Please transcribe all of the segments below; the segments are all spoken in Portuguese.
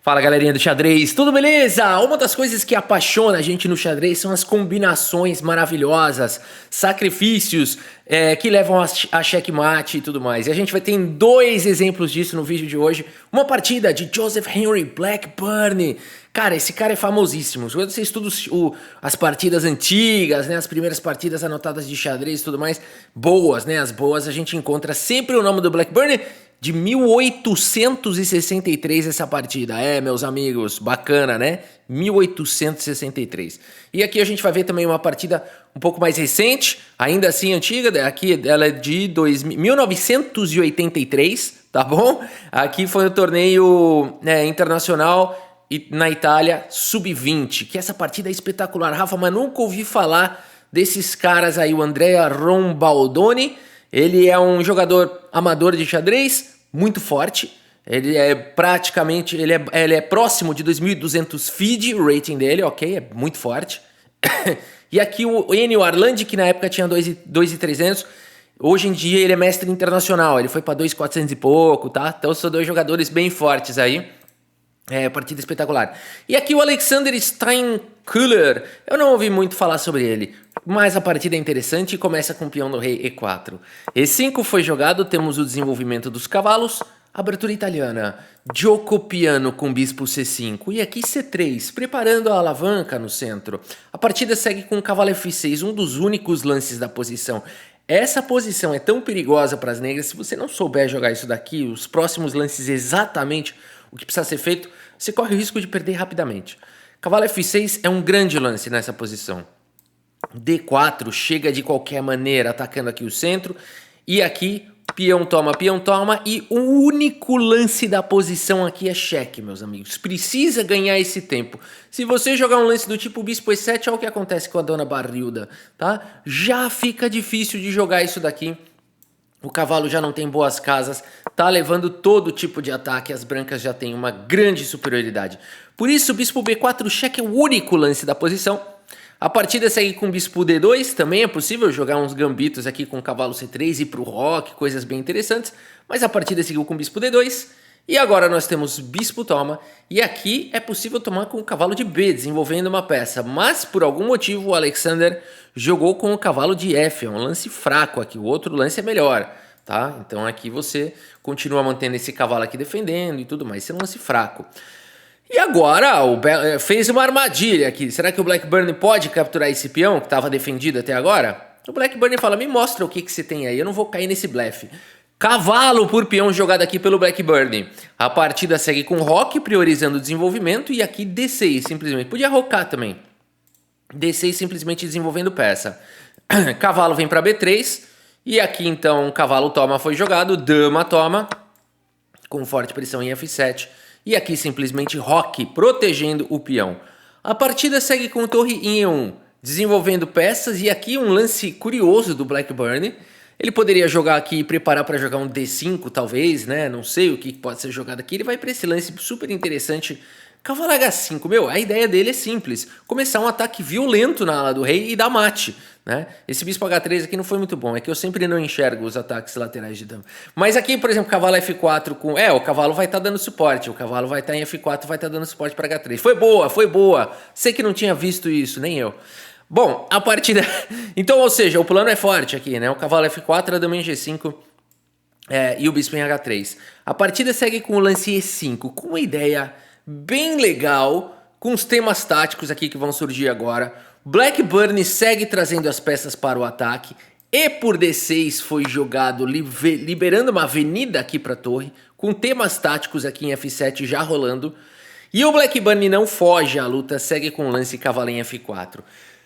Fala galerinha do xadrez, tudo beleza? Uma das coisas que apaixona a gente no xadrez são as combinações maravilhosas, sacrifícios que levam a checkmate e tudo mais. E a gente vai ter dois exemplos disso no vídeo de hoje. Uma partida de Joseph Henry Blackburn. Cara, esse cara é famosíssimo. Quando você estuda as partidas antigas, né, as primeiras partidas anotadas de xadrez e tudo mais, boas, né, as boas, a gente encontra sempre o nome do Blackburn. De 1863 essa partida, meus amigos, bacana, né? 1863. E aqui a gente vai ver também uma partida um pouco mais recente, ainda assim antiga, aqui ela é de 1983, tá bom? Aqui foi o torneio internacional na Itália, Sub-20, que essa partida é espetacular. Rafa, mas nunca ouvi falar desses caras aí, o Andrea Rombaldoni. Ele é um jogador amador de xadrez, muito forte. Ele é praticamente, ele é próximo de 2.200 FIDE, o rating dele, ok? É muito forte. E aqui o Enio Arlandi, que na época tinha 2.300, hoje em dia ele é mestre internacional, ele foi para 2.400 e pouco, tá? Então são dois jogadores bem fortes aí. Partida espetacular. E aqui o Alexander Steinkuhler, eu não ouvi muito falar sobre ele, mas a partida é interessante e começa com o peão do rei E4. E5 foi jogado, temos o desenvolvimento dos cavalos, abertura italiana, gioco piano com bispo C5 e aqui C3, preparando a alavanca no centro. A partida segue com o cavalo F6, um dos únicos lances da posição. Essa posição é tão perigosa para as negras, se você não souber jogar isso daqui, os próximos lances exatamente o que precisa ser feito, você corre o risco de perder rapidamente. Cavalo F6 é um grande lance nessa posição. D4 chega de qualquer maneira atacando aqui o centro. E aqui peão toma e o único lance da posição aqui é cheque, meus amigos. Precisa ganhar esse tempo. Se você jogar um lance do tipo bispo E7, olha o que acontece com a dona Barrilda, tá? Já fica difícil de jogar isso daqui. O cavalo já não tem boas casas, tá levando todo tipo de ataque, as brancas já têm uma grande superioridade. Por isso, o bispo B4 cheque é o único lance da posição. A partida segue com o bispo D2, também é possível jogar uns gambitos aqui com o cavalo C3 e pro roque, coisas bem interessantes. Mas a partida seguiu com o bispo D2. E agora nós temos bispo toma, e aqui é possível tomar com o cavalo de B, desenvolvendo uma peça. Mas por algum motivo o Alexander jogou com o cavalo de F, é um lance fraco aqui, o outro lance é melhor, tá? Então aqui você continua mantendo esse cavalo aqui defendendo e tudo mais, esse é um lance fraco. E agora fez uma armadilha aqui, será que o Blackburn pode capturar esse peão que estava defendido até agora? O Blackburn fala, me mostra o que você tem aí, eu não vou cair nesse blefe. Cavalo por peão jogado aqui pelo Blackburn. A partida segue com roque, priorizando o desenvolvimento. E aqui D6, simplesmente. Podia rocar também. D6 simplesmente desenvolvendo peça. Cavalo vem para B3. E aqui então cavalo toma foi jogado. Dama toma. Com forte pressão em F7. E aqui simplesmente roque, protegendo o peão. A partida segue com torre em E1. Desenvolvendo peças. E aqui um lance curioso do Blackburn. Ele poderia jogar aqui e preparar para jogar um D5, talvez, né? Não sei o que pode ser jogado aqui. Ele vai para esse lance super interessante. Cavalo H5, meu, a ideia dele é simples. Começar um ataque violento na ala do rei e dar mate, né? Esse bispo H3 aqui não foi muito bom. É que eu sempre não enxergo os ataques laterais de dama. Mas aqui, por exemplo, cavalo F4 com... o cavalo vai estar dando suporte. O cavalo vai estar em F4, vai estar dando suporte para H3. Foi boa, foi boa. Sei que não tinha visto isso, nem eu. Bom, a partida... Então, ou seja, o plano é forte aqui, né? O cavalo F4, a dama em G5 e o bispo em H3. A partida segue com o lance E5, com uma ideia bem legal, com os temas táticos aqui que vão surgir agora. Blackburn segue trazendo as peças para o ataque. E por D6 foi jogado, liberando uma avenida aqui para a torre, com temas táticos aqui em F7 já rolando. E o Blackburn não foge à luta, segue com o lance cavalo em F4.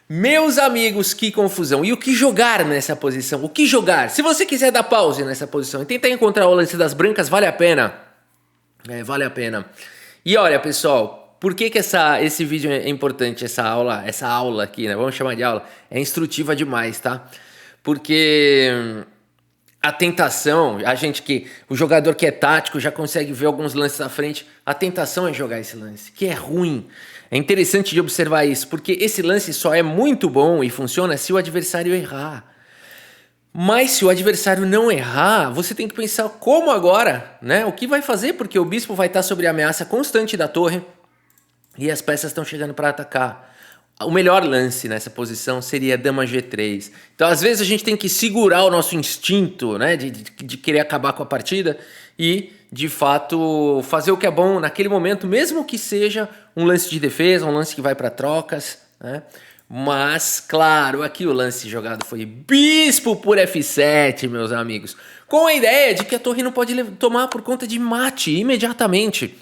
Meus amigos, que confusão. E o que jogar nessa posição? O que jogar? Se você quiser dar pause nessa posição e tentar encontrar o lance das brancas, vale a pena. Vale a pena. E olha, pessoal, por que esse vídeo é importante? Essa aula aqui, né? Vamos chamar de aula. É instrutiva demais, tá? Porque a tentação, o jogador que é tático já consegue ver alguns lances à frente. A tentação é jogar esse lance, que é ruim. É interessante de observar isso, porque esse lance só é muito bom e funciona se o adversário errar. Mas se o adversário não errar, você tem que pensar como agora, né? O que vai fazer, porque o bispo vai estar sob ameaça constante da torre e as peças estão chegando para atacar. O melhor lance nessa posição seria dama G3. Então, às vezes, a gente tem que segurar o nosso instinto, né, de querer acabar com a partida e, de fato, fazer o que é bom naquele momento, mesmo que seja um lance de defesa, um lance que vai para trocas, né? Mas, claro, aqui o lance jogado foi bispo por F7, meus amigos, com a ideia de que a torre não pode tomar por conta de mate imediatamente.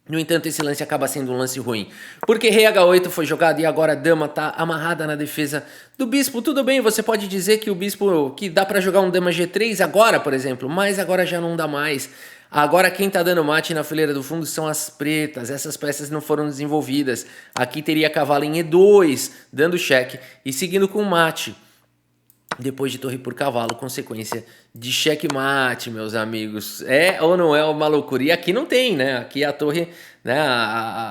No entanto, esse lance acaba sendo um lance ruim, porque rei H8 foi jogado e agora a dama tá amarrada na defesa do bispo. Tudo bem, você pode dizer que o bispo, que dá para jogar um dama G3 agora, por exemplo, mas agora já não dá mais. Agora quem tá dando mate na fileira do fundo são as pretas, essas peças não foram desenvolvidas. Aqui teria cavalo em E2, dando cheque e seguindo com mate. Depois de torre por cavalo, consequência de checkmate, meus amigos. É ou não é uma loucura? E aqui não tem, né? Aqui a torre, né?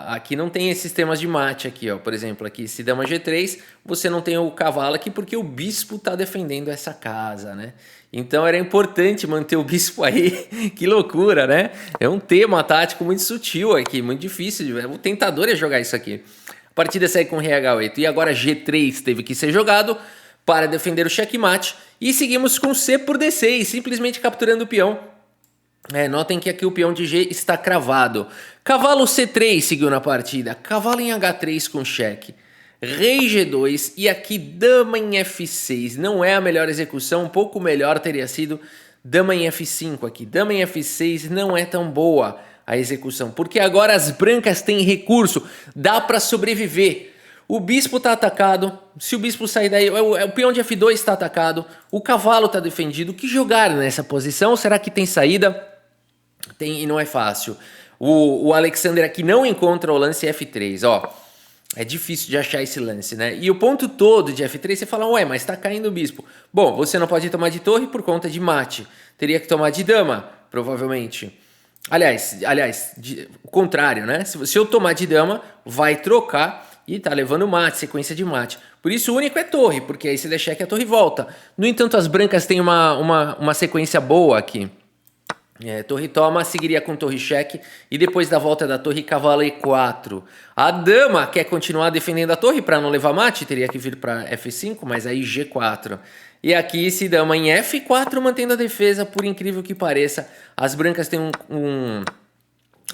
Aqui não tem esses temas de mate aqui, ó. Por exemplo, aqui se dama G3, você não tem o cavalo aqui porque o bispo está defendendo essa casa, né? Então era importante manter o bispo aí. Que loucura, né? É um tema tático muito sutil aqui, muito difícil. O tentador é jogar isso aqui. A partida segue com rei H8 e agora G3 teve que ser jogado para defender o checkmate, e seguimos com C por D6, simplesmente capturando o peão. Notem que aqui o peão de G está cravado. Cavalo C3 seguiu na partida, cavalo em H3 com cheque, rei G2 e aqui dama em F6. Não é a melhor execução, um pouco melhor teria sido dama em F5 aqui. Dama em F6 não é tão boa a execução, porque agora as brancas têm recurso, dá para sobreviver. O bispo está atacado, se o bispo sair daí, o peão de F2 está atacado, o cavalo está defendido. O que jogar nessa posição? Será que tem saída? Tem, e não é fácil. O Alexander aqui não encontra o lance F3, ó. É difícil de achar esse lance, né? E o ponto todo de F3, você fala, ué, mas está caindo o bispo. Bom, você não pode tomar de torre por conta de mate. Teria que tomar de dama, provavelmente. Aliás, o contrário, né? Se eu tomar de dama, vai trocar e tá levando mate, sequência de mate. Por isso o único é torre, porque aí se der cheque a torre volta. No entanto, as brancas têm uma sequência boa aqui. Torre toma, seguiria com torre cheque e depois da volta da torre, cavalo E4. A dama quer continuar defendendo a torre para não levar mate, teria que vir para F5, mas aí G4. E aqui se dama em F4, mantendo a defesa, por incrível que pareça. As brancas têm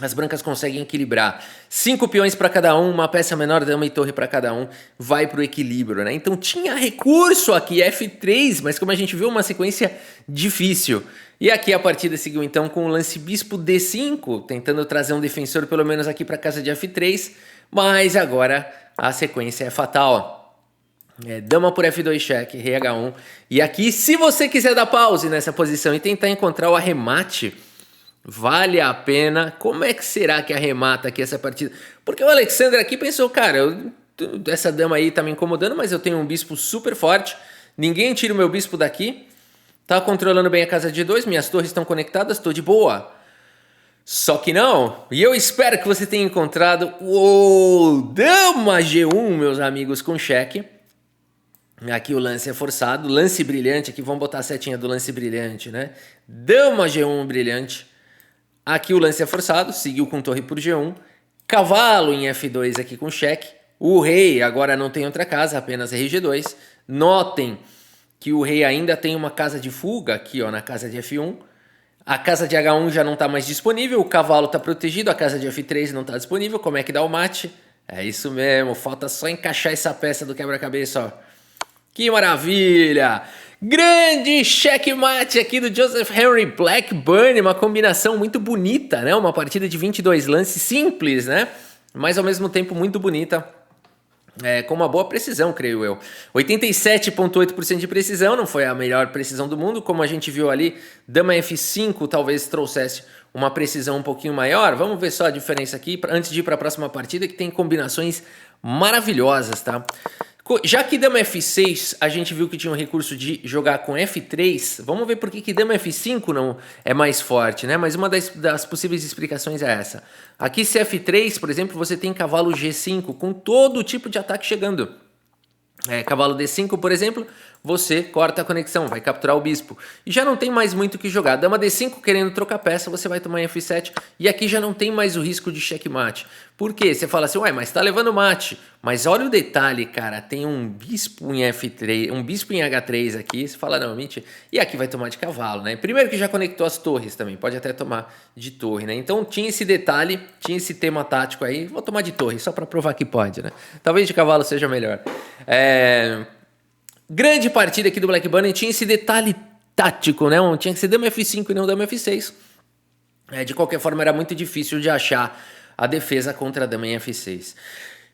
As brancas conseguem equilibrar. 5 peões para cada um, uma peça menor, dama e torre para cada um, vai para o equilíbrio, né? Então tinha recurso aqui, F3, mas como a gente viu, uma sequência difícil. E aqui a partida seguiu então com o lance bispo D5, tentando trazer um defensor pelo menos aqui para casa de F3, mas agora a sequência é fatal. Dama por F2 cheque, rei H1. E aqui, se você quiser dar pause nessa posição e tentar encontrar o arremate, vale a pena. Como é que será que arremata aqui essa partida? Porque o Alexander aqui pensou, cara, essa dama aí tá me incomodando, mas eu tenho um bispo super forte, ninguém tira o meu bispo daqui, tá controlando bem a casa de 2, minhas torres estão conectadas, tô de boa. Só que não, e eu espero que você tenha encontrado o dama G1, meus amigos, com cheque. Aqui o lance é forçado, lance brilhante, aqui vamos botar a setinha do lance brilhante, né? Dama G1 brilhante. Aqui o lance é forçado, seguiu com torre por G1. Cavalo em F2 aqui com cheque. O rei agora não tem outra casa, apenas rei G2. Notem que o rei ainda tem uma casa de fuga aqui, ó, na casa de F1. A casa de H1 já não está mais disponível, o cavalo está protegido, a casa de F3 não está disponível. Como é que dá o mate? É isso mesmo, falta só encaixar essa peça do quebra-cabeça, ó. Que maravilha! Grande checkmate aqui do Joseph Henry Blackburn, uma combinação muito bonita, né? Uma partida de 22 lances, simples, né? Mas ao mesmo tempo muito bonita, com uma boa precisão, creio eu. 87,8% de precisão, não foi a melhor precisão do mundo, como a gente viu ali, dama F5 talvez trouxesse uma precisão um pouquinho maior. Vamos ver só a diferença aqui, antes de ir para a próxima partida, que tem combinações maravilhosas, tá? Já que dama F6, a gente viu que tinha um recurso de jogar com F3, vamos ver por que dama F5 não é mais forte, né? Mas uma das possíveis explicações é essa. Aqui se F3, por exemplo, você tem cavalo G5 com todo tipo de ataque chegando. Cavalo D5, por exemplo, você corta a conexão, vai capturar o bispo. E já não tem mais muito o que jogar. Dama D5 querendo trocar peça, você vai tomar em F7 e aqui já não tem mais o risco de checkmate. Por quê? Você fala assim, ué, mas tá levando mate. Mas olha o detalhe, cara, tem um bispo em F3, um bispo em H3 aqui, você fala, não, mentira. E aqui vai tomar de cavalo, né? Primeiro que já conectou as torres também, pode até tomar de torre, né? Então tinha esse detalhe, tinha esse tema tático aí, vou tomar de torre, só pra provar que pode, né? Talvez de cavalo seja melhor. Grande partida aqui do Black Bunny, tinha esse detalhe tático, né? Tinha que ser dama F5 e não dama F6. De qualquer forma, era muito difícil de achar a defesa contra a dama em F6.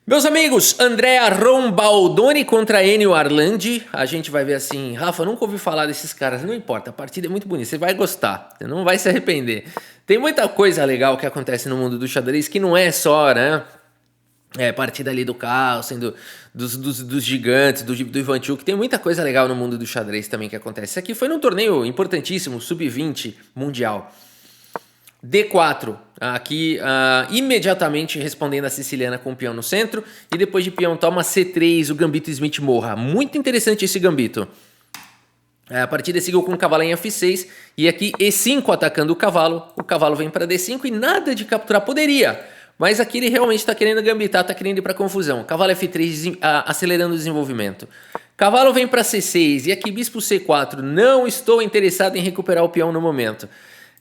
Meus amigos, Andrea Rombaldoni contra Enio Arlandi. A gente vai ver assim, Rafa, nunca ouvi falar desses caras. Não importa, a partida é muito bonita, você vai gostar, você não vai se arrepender. Tem muita coisa legal que acontece no mundo do xadrez que não é só, né? Partida ali do caos, sendo dos gigantes, do Ivan Tchuk. Tem muita coisa legal no mundo do xadrez também que acontece. Isso aqui foi num torneio importantíssimo, sub-20 mundial. D4, aqui imediatamente respondendo a siciliana com o peão no centro. E depois de peão toma C3, o gambito Smith morra. Muito interessante esse gambito. A partida seguiu com o cavalo em F6 e aqui E5 atacando o cavalo vem para D5 e nada de capturar, poderia, mas aqui ele realmente está querendo gambitar, está querendo ir para confusão. Cavalo F3 acelerando o desenvolvimento. Cavalo vem para C6 e aqui bispo C4, não estou interessado em recuperar o peão no momento.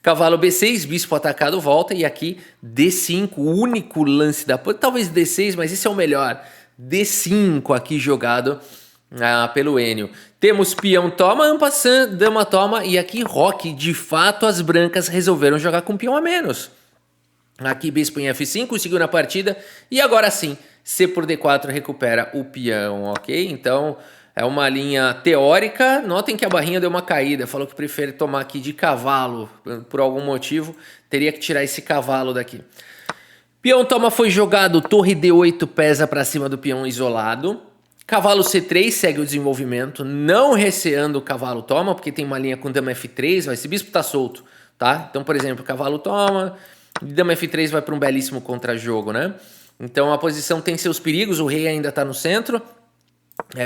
Cavalo B6, bispo atacado volta e aqui D5, o único lance da... Talvez D6, mas esse é o melhor. D5 aqui jogado pelo Enio. Temos peão toma, ampassant, dama toma e aqui roque. De fato as brancas resolveram jogar com peão a menos. Aqui bispo em F5, conseguiu na partida e agora sim, C por D4 recupera o peão, ok? Então é uma linha teórica, notem que a barrinha deu uma caída, falou que prefere tomar aqui de cavalo, por algum motivo, teria que tirar esse cavalo daqui. Peão toma foi jogado, torre D8 pesa para cima do peão isolado. Cavalo C3 segue o desenvolvimento, não receando o cavalo toma, porque tem uma linha com dama F3, esse bispo tá solto, tá? Então, por exemplo, cavalo toma, dama F3 vai para um belíssimo contra-jogo, né? Então a posição tem seus perigos, o rei ainda está no centro,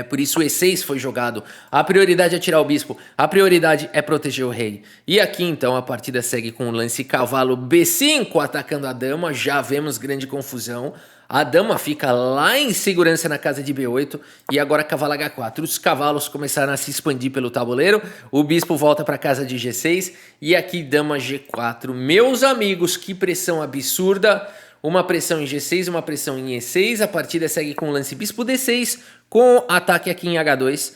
por isso o E6 foi jogado. A prioridade é tirar o bispo, a prioridade é proteger o rei. E aqui então a partida segue com o lance cavalo B5 atacando a dama, já vemos grande confusão. A dama fica lá em segurança na casa de B8 e agora cavalo H4. Os cavalos começaram a se expandir pelo tabuleiro, o bispo volta para a casa de G6 e aqui dama G4. Meus amigos, que pressão absurda! Uma pressão em G6, uma pressão em E6, a partida segue com o lance bispo D6, com ataque aqui em H2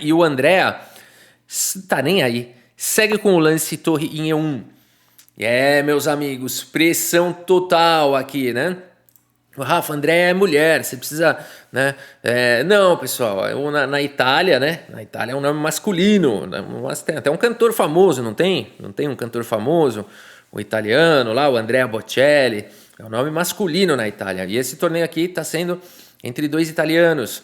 e o Andrea tá nem aí, segue com o lance torre em E1. Meus amigos, pressão total aqui, né? O Rafa, André é mulher, você precisa, né? Não, pessoal, na Itália, né? Na Itália é um nome masculino, mas tem até um cantor famoso, não tem? Não tem um cantor famoso, o italiano lá, o Andrea Bocelli, é um nome masculino na Itália. E esse torneio aqui está sendo entre dois italianos.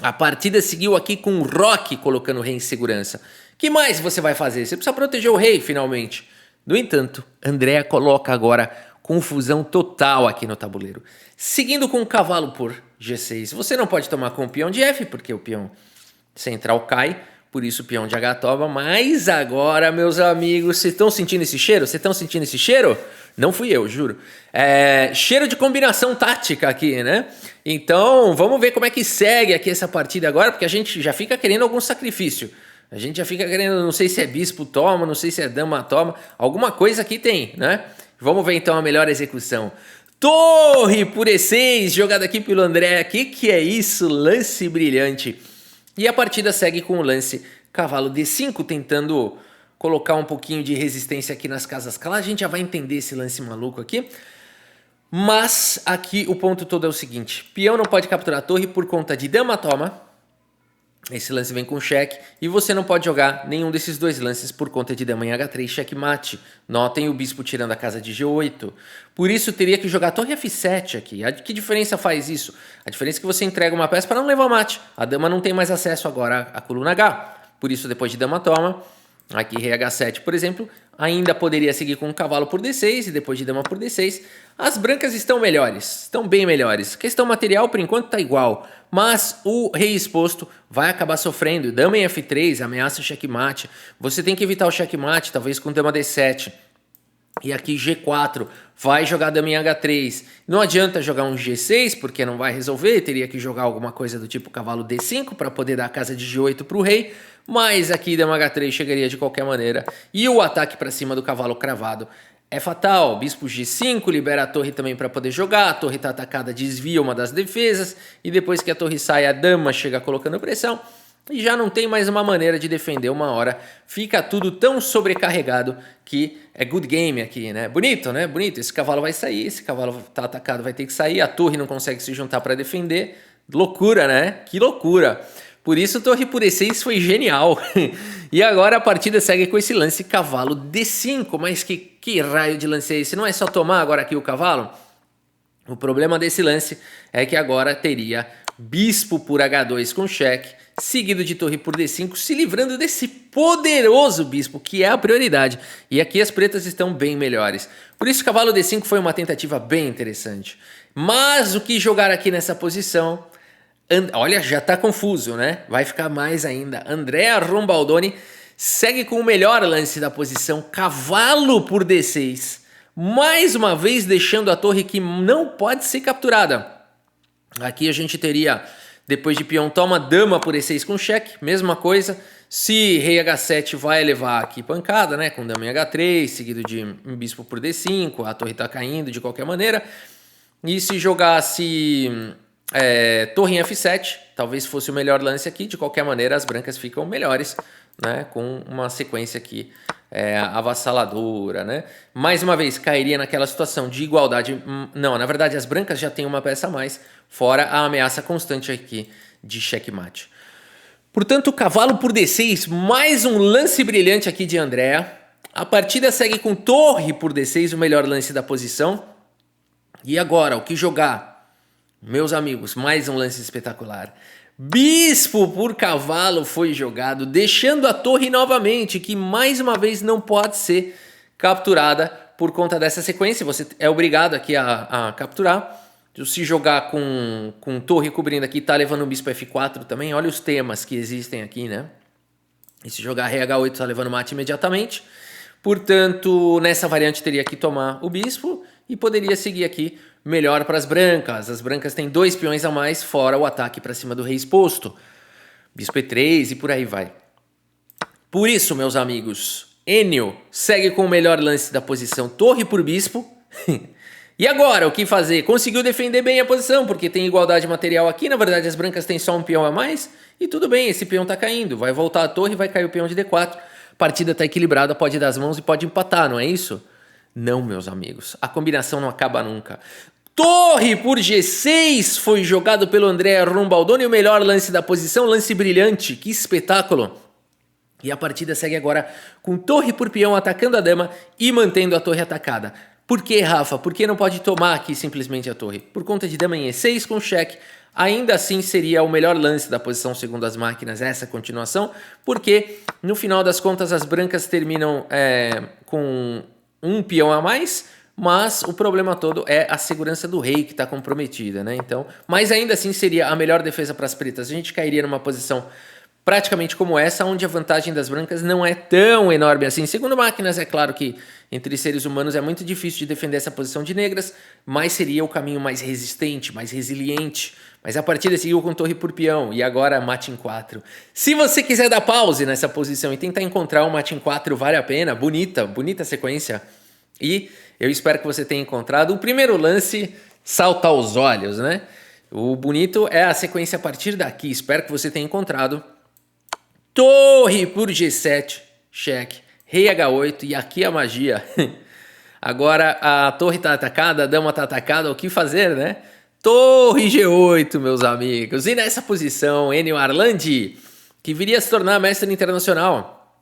A partida seguiu aqui com o Roque colocando o rei em segurança. Que mais você vai fazer? Você precisa proteger o rei, finalmente. No entanto, Andrea coloca agora confusão total aqui no tabuleiro. Seguindo com o cavalo por G6. Você não pode tomar com o peão de F, porque o peão central cai. Por isso o peão de H toma. Mas agora, meus amigos, vocês estão sentindo esse cheiro? Vocês estão sentindo esse cheiro? Não fui eu, juro. Cheiro de combinação tática aqui, né? Então, vamos ver como é que segue aqui essa partida agora, porque a gente já fica querendo algum sacrifício. A gente já fica querendo, não sei se é bispo toma, não sei se é dama toma. Alguma coisa aqui tem, né? Vamos ver então a melhor execução. Torre por E6, jogada aqui pelo André. Que é isso? Lance brilhante. E a partida segue com o lance cavalo D5, tentando colocar um pouquinho de resistência aqui nas casas claras. A gente já vai entender esse lance maluco aqui. Mas aqui o ponto todo é o seguinte. Peão não pode capturar a torre por conta de dama toma. Esse lance vem com cheque e você não pode jogar nenhum desses dois lances por conta de dama em H3, checkmate. Notem o bispo tirando a casa de G8. Por isso teria que jogar torre F7 aqui. Que diferença faz isso? A diferença é que você entrega uma peça para não levar mate. A dama não tem mais acesso agora à coluna H. Por isso depois de dama toma, Aqui rei H7, por exemplo, ainda poderia seguir com o cavalo por D6 e depois de dama por D6. As brancas estão melhores, estão bem melhores. Questão material, por enquanto, está igual. Mas o rei exposto vai acabar sofrendo. Dama em F3, ameaça o checkmate. Você tem que evitar o checkmate, talvez com dama D7. E aqui G4, vai jogar dama em H3. Não adianta jogar um G6, porque não vai resolver. Teria que jogar alguma coisa do tipo cavalo D5 para poder dar a casa de G8 para o rei. Mas aqui dama H3 chegaria de qualquer maneira. E o ataque para cima do cavalo cravado é fatal. Bispo G5 libera a torre também para poder jogar. A torre está atacada, desvia uma das defesas. E depois que a torre sai, a dama chega colocando pressão. E já não tem mais uma maneira de defender uma hora. Fica tudo tão sobrecarregado que é good game aqui, né? Bonito, né? Bonito. Esse cavalo vai sair, esse cavalo tá atacado, vai ter que sair. A torre não consegue se juntar para defender. Loucura, né? Que loucura. Por isso, torre por E6 foi genial. E agora a partida segue com esse lance cavalo D5. Mas que raio de lance é esse? Não é só tomar agora aqui o cavalo? O problema desse lance é que agora teria bispo por H2 com cheque, seguido de torre por D5, se livrando desse poderoso bispo, que é a prioridade. E aqui as pretas estão bem melhores. Por isso, cavalo D5 foi uma tentativa bem interessante. Mas o que jogar aqui nessa posição... Olha, já tá confuso, né? Vai ficar mais ainda. Andrea Rombaldoni segue com o melhor lance da posição, cavalo por D6. Mais uma vez deixando a torre que não pode ser capturada. Aqui a gente teria, depois de peão toma, dama por E6 com cheque, mesma coisa. Se rei H7 vai levar aqui pancada, né? Com dama em H3, seguido de um bispo por D5, a torre tá caindo de qualquer maneira. E se jogasse torre em F7, talvez fosse o melhor lance aqui. De qualquer maneira, as brancas ficam melhores, né? Com uma sequência aqui avassaladora, né? Mais uma vez, cairia naquela situação de igualdade. Não, na verdade, as brancas já têm uma peça a mais, fora a ameaça constante aqui de checkmate. Portanto, cavalo por D6, mais um lance brilhante aqui de Andrea. A partida segue com torre por D6, o melhor lance da posição. E agora, o que jogar? Meus amigos, mais um lance espetacular. Bispo por cavalo foi jogado, deixando a torre novamente, que mais uma vez não pode ser capturada por conta dessa sequência. Você é obrigado aqui a capturar. Se jogar com torre cobrindo aqui, tá levando o bispo F4 também. Olha os temas que existem aqui, né? E se jogar rei H8, tá levando mate imediatamente. Portanto, nessa variante teria que tomar o bispo e poderia seguir aqui melhor para as brancas. As brancas têm 2 peões a mais, fora o ataque para cima do rei exposto. Bispo E3 e por aí vai. Por isso, meus amigos, Enio segue com o melhor lance da posição, torre por bispo. E agora, o que fazer? Conseguiu defender bem a posição, porque tem igualdade material aqui. Na verdade, as brancas têm só um peão a mais. E tudo bem, esse peão tá caindo. Vai voltar a torre e vai cair o peão de D4. A partida tá equilibrada, pode dar as mãos e pode empatar, não é isso? Não, meus amigos. A combinação não acaba nunca. Torre por G6 foi jogado pelo Andrea Rombaldoni. O melhor lance da posição, lance brilhante. Que espetáculo. E a partida segue agora com torre por peão atacando a dama e mantendo a torre atacada. Por que, Rafa? Por que não pode tomar aqui simplesmente a torre? Por conta de dama em E6 com cheque. Ainda assim seria o melhor lance da posição segundo as máquinas, essa continuação. Porque no final das contas as brancas terminam com um peão a mais. Mas o problema todo é a segurança do rei que está comprometida, né? Então, mas ainda assim seria a melhor defesa para as pretas. A gente cairia numa posição praticamente como essa, onde a vantagem das brancas não é tão enorme assim. Segundo máquinas, é claro que entre seres humanos é muito difícil de defender essa posição de negras, mas seria o caminho mais resistente, mais resiliente. Mas a partida seguiu com torre por peão e agora mate em 4. Se você quiser dar pause nessa posição e tentar encontrar um mate em 4, vale a pena. Bonita, bonita sequência. E eu espero que você tenha encontrado. O primeiro lance salta aos olhos, né? O bonito é a sequência a partir daqui. Espero que você tenha encontrado. Torre por G7, cheque, rei H8 e aqui a magia. Agora a torre está atacada, a dama está atacada, o que fazer, né? Torre G8, meus amigos. E nessa posição, Enio Arlandi, que viria a se tornar mestre internacional,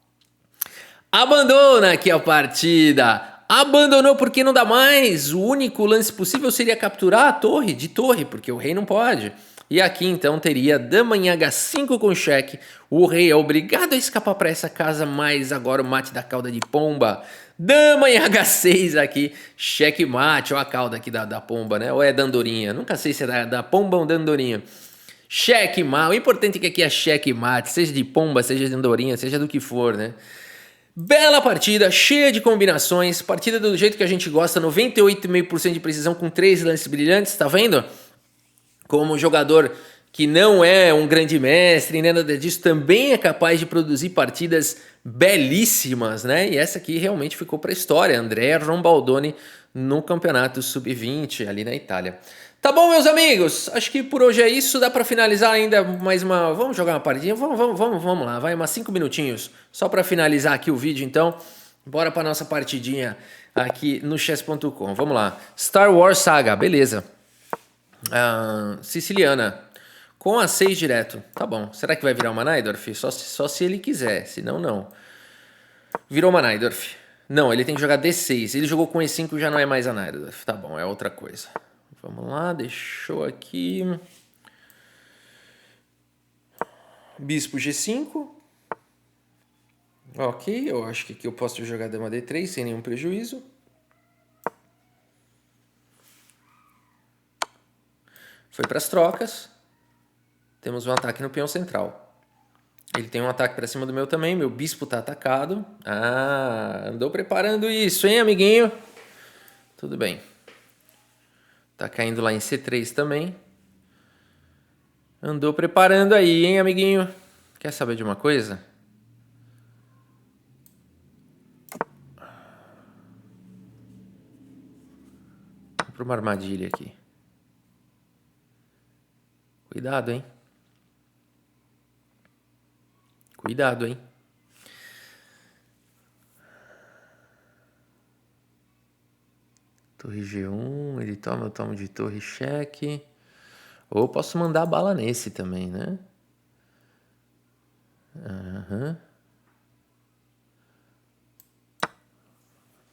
abandona aqui a partida. Abandonou porque não dá mais. O único lance possível seria capturar a torre, de torre, porque o rei não pode. E aqui então teria dama em H5 com cheque. O rei é obrigado a escapar para essa casa, mas agora o mate da cauda de pomba. Dama em H6 aqui, cheque mate. Olha a cauda aqui da pomba, né? Ou é da andorinha? Nunca sei se é da pomba ou da andorinha. Cheque mate. O importante é que aqui é cheque mate, seja de pomba, seja de andorinha, seja do que for, né? Bela partida, cheia de combinações, partida do jeito que a gente gosta, 98,5% de precisão com 3 lances brilhantes, tá vendo? Como jogador que não é um grande mestre, nem nada disso, também é capaz de produzir partidas belíssimas, né? E essa aqui realmente ficou para a história, Andrea Rombaldoni no campeonato sub-20 ali na Itália. Tá bom, meus amigos? Acho que por hoje é isso. Dá para finalizar ainda mais uma... Vamos jogar uma partidinha? Vamos lá. Vai, umas 5 minutinhos. Só para finalizar aqui o vídeo, então. Bora para nossa partidinha aqui no chess.com. Vamos lá. Star Wars Saga. Beleza. Siciliana. Com a 6 direto. Tá bom. Será que vai virar uma Najdorf? Só se ele quiser. Senão, não. Virou uma Najdorf. Não, ele tem que jogar D6. Ele jogou com E5, já não é mais a Najdorf. Tá bom, é outra coisa. Vamos lá, deixou aqui. Bispo G5. Ok, eu acho que aqui eu posso jogar dama D3 sem nenhum prejuízo. Foi para as trocas. Temos um ataque no peão central. Ele tem um ataque para cima do meu também. Meu bispo está atacado. Andou preparando isso, hein, amiguinho? Tudo bem. Tá caindo lá em C3 também. Andou preparando aí, hein, amiguinho? Quer saber de uma coisa? Vou para uma armadilha aqui. Cuidado, hein? Cuidado, hein? Torre G1, ele toma, eu tomo de torre cheque. Ou posso mandar bala nesse também, né?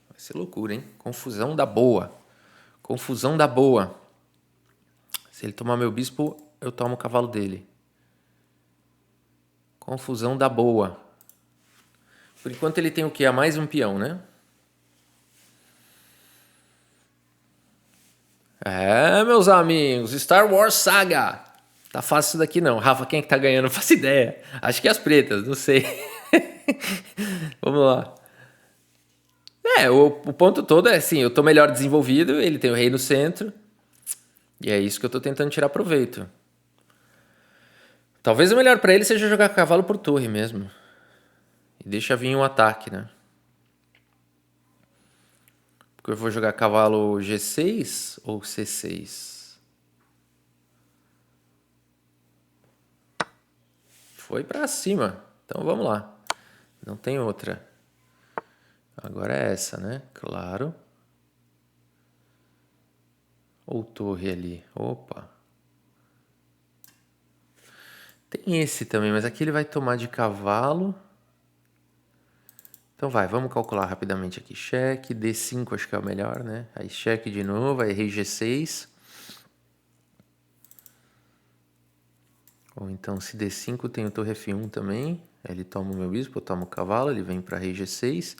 Vai ser loucura, hein? Confusão da boa. Confusão da boa. Se ele tomar meu bispo, eu tomo o cavalo dele. Confusão da boa. Por enquanto ele tem o quê? Mais um peão, né? Meus amigos, Star Wars Saga. Tá fácil isso daqui não. Rafa, quem é que tá ganhando? Não faço ideia. Acho que as pretas, não sei. Vamos lá. O ponto todo é assim, eu tô melhor desenvolvido, ele tem o rei no centro. E é isso que eu tô tentando tirar proveito. Talvez o melhor pra ele seja jogar cavalo por torre mesmo. E deixa vir um ataque, né? Porque eu vou jogar cavalo G6 ou C6? Foi pra cima. Então vamos lá. Não tem outra. Agora é essa, né? Claro. Ou torre ali. Opa. Tem esse também, mas aqui ele vai tomar de cavalo. Então vai, vamos calcular rapidamente aqui. Cheque, D5 acho que é o melhor, né? Aí cheque de novo, aí rei G6. Ou então se D5 tem o torre F1 também. Aí ele toma o meu bispo, eu tomo o cavalo, ele vem para rei G6.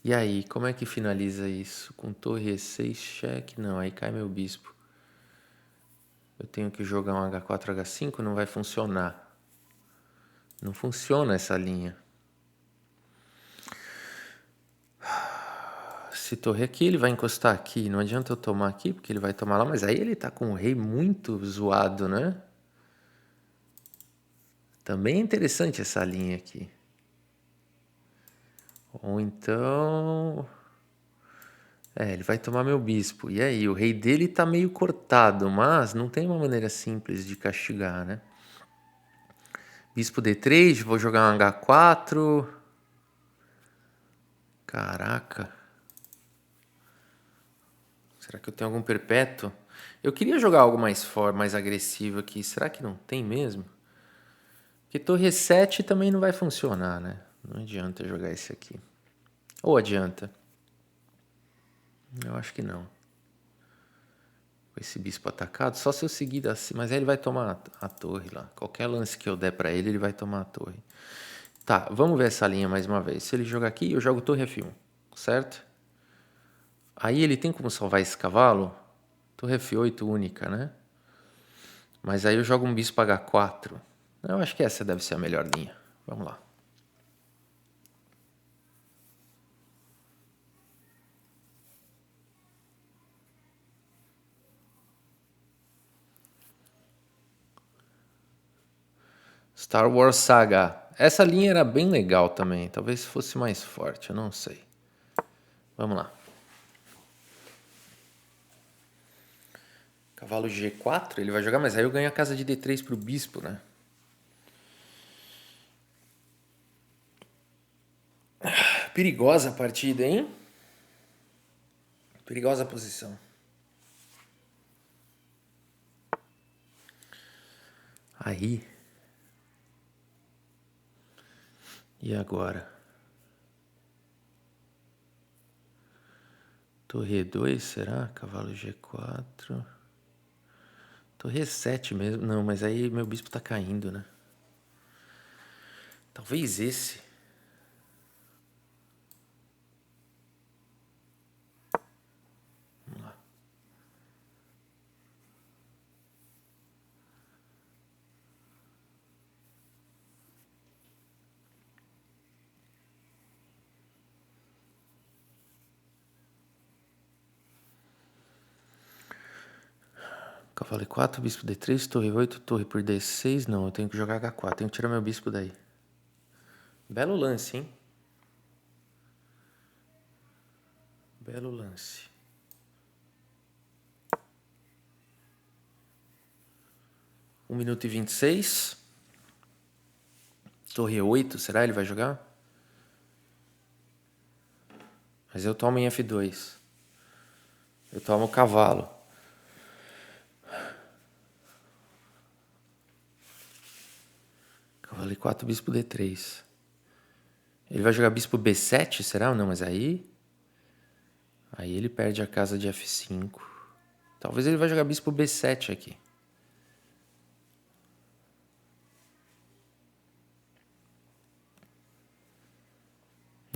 E aí, como é que finaliza isso? Com torre E6, cheque? Não, aí cai meu bispo. Eu tenho que jogar um H4, H5, não vai funcionar. Não funciona essa linha. Se torre aqui, ele vai encostar aqui. Não adianta eu tomar aqui, porque ele vai tomar lá. Mas aí ele tá com o rei muito zoado, né? Também é interessante essa linha aqui. Ou então... ele vai tomar meu bispo. E aí, o rei dele tá meio cortado, mas não tem uma maneira simples de castigar, né? Bispo D3, vou jogar um H4. Caraca. Será que eu tenho algum perpétuo? Eu queria jogar algo mais agressivo aqui. Será que não tem mesmo? Porque torre 7 também não vai funcionar, né? Não adianta jogar esse aqui. Ou adianta? Eu acho que não. Com esse bispo atacado, só se eu seguir assim, mas aí ele vai tomar a torre lá. Qualquer lance que eu der pra ele, ele vai tomar a torre. Tá, vamos ver essa linha mais uma vez. Se ele jogar aqui, eu jogo torre F1, certo? Aí ele tem como salvar esse cavalo? Torre F8 única, né? Mas aí eu jogo um bispo H4. Eu acho que essa deve ser a melhor linha. Vamos lá. Star Wars Saga. Essa linha era bem legal também. Talvez fosse mais forte, eu não sei. Vamos lá. Cavalo G4, ele vai jogar, mas aí eu ganho a casa de D3 pro bispo, né? Perigosa a partida, hein? Perigosa a posição. Aí. E agora? Torre E2, será? Cavalo G4. Torre E7 mesmo. Não, mas aí meu bispo tá caindo, né? Talvez esse. Vamos lá. Cavalo E4, bispo D3, torre 8, torre por D6. Não, eu tenho que jogar H4. Tenho que tirar meu bispo daí. Belo lance, hein? Belo lance. Um minuto e 26. Torre 8, será que ele vai jogar? Mas eu tomo em F2. Eu tomo o cavalo. Cavalo E4, bispo D3. Ele vai jogar bispo B7, será ou não? Mas aí ele perde a casa de F5. Talvez ele vai jogar bispo B7 aqui.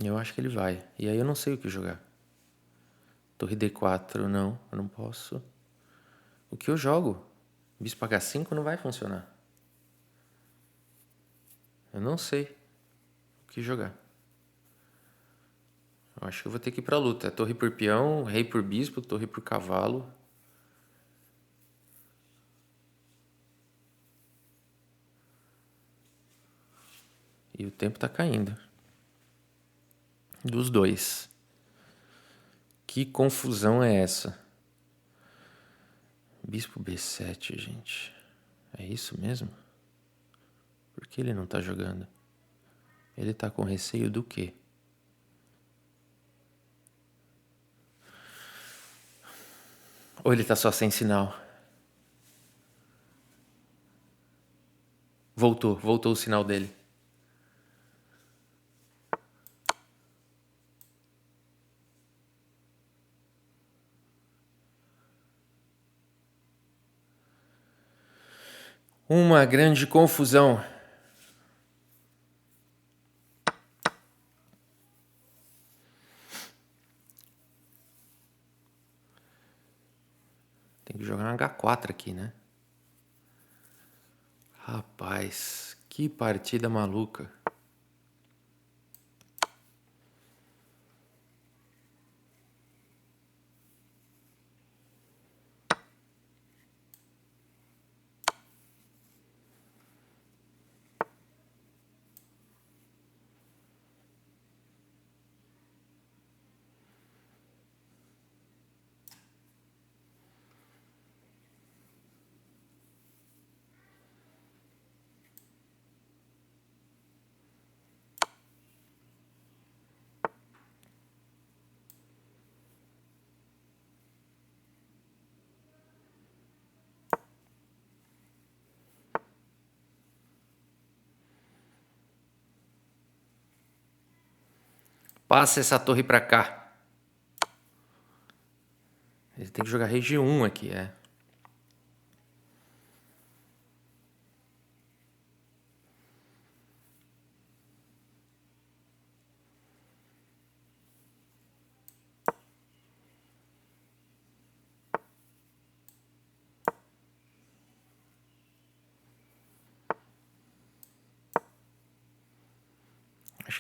Eu acho que ele vai. E aí eu não sei o que jogar. Torre D4, não. Eu não posso. O que eu jogo? Bispo H5 não vai funcionar. Eu não sei o que jogar. Eu acho que eu vou ter que ir pra luta. É torre por peão, rei por bispo, torre por cavalo. E o tempo tá caindo. Dos dois. Que confusão é essa? Bispo B7, gente. É isso mesmo? Por que ele não tá jogando? Ele tá com receio do quê? Ou ele tá só sem sinal? Voltou o sinal dele. Uma grande confusão. Tem que jogar um H4 aqui, né? Rapaz, que partida maluca. Passa essa torre pra cá. Ele tem que jogar rei G1 aqui, é.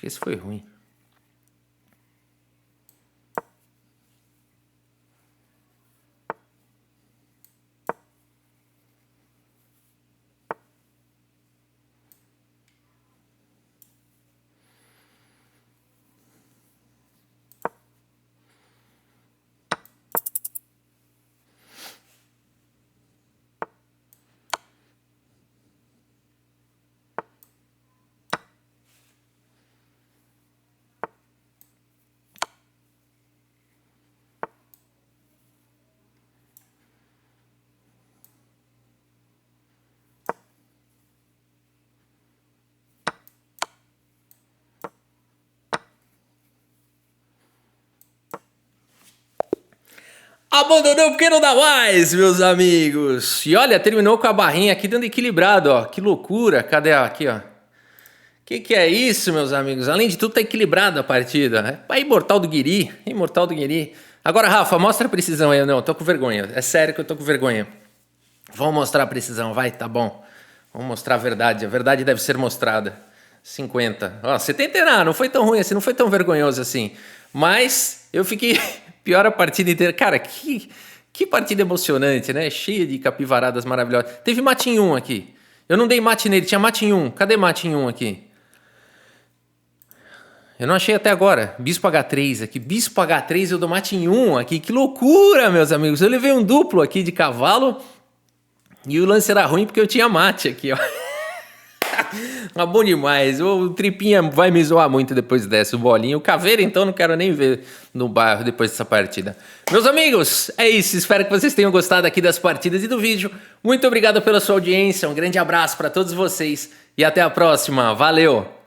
que esse foi ruim. Abandonou porque não dá mais, meus amigos. E olha, terminou com a barrinha aqui dando equilibrado, ó. Que loucura. Cadê aqui, ó? Que é isso, meus amigos? Além de tudo, tá equilibrada a partida. É imortal do Guiri. Imortal do Guiri. Agora, Rafa, mostra a precisão aí. Não, eu tô com vergonha. É sério que eu tô com vergonha. Vamos mostrar a precisão, vai, tá bom. Vamos mostrar a verdade. A verdade deve ser mostrada. 50. Ó, 70 não foi tão ruim assim, não foi tão vergonhoso assim. Mas eu fiquei pior a partida inteira. Cara, que partida emocionante, né? Cheia de capivaradas maravilhosas. Teve mate em 1 aqui. Eu não dei mate nele, tinha mate em 1. Cadê mate em 1 aqui? Eu não achei até agora. Bispo H3 aqui. Bispo H3 eu dou mate em 1 aqui. Que loucura, meus amigos. Eu levei um duplo aqui de cavalo. E o lance era ruim porque eu tinha mate aqui, ó. Mas bom demais. O Tripinha vai me zoar muito depois dessa, o Bolinha. O Caveira, então, não quero nem ver no bairro depois dessa partida. Meus amigos, é isso. Espero que vocês tenham gostado aqui das partidas e do vídeo. Muito obrigado pela sua audiência. Um grande abraço para todos vocês. E até a próxima. Valeu!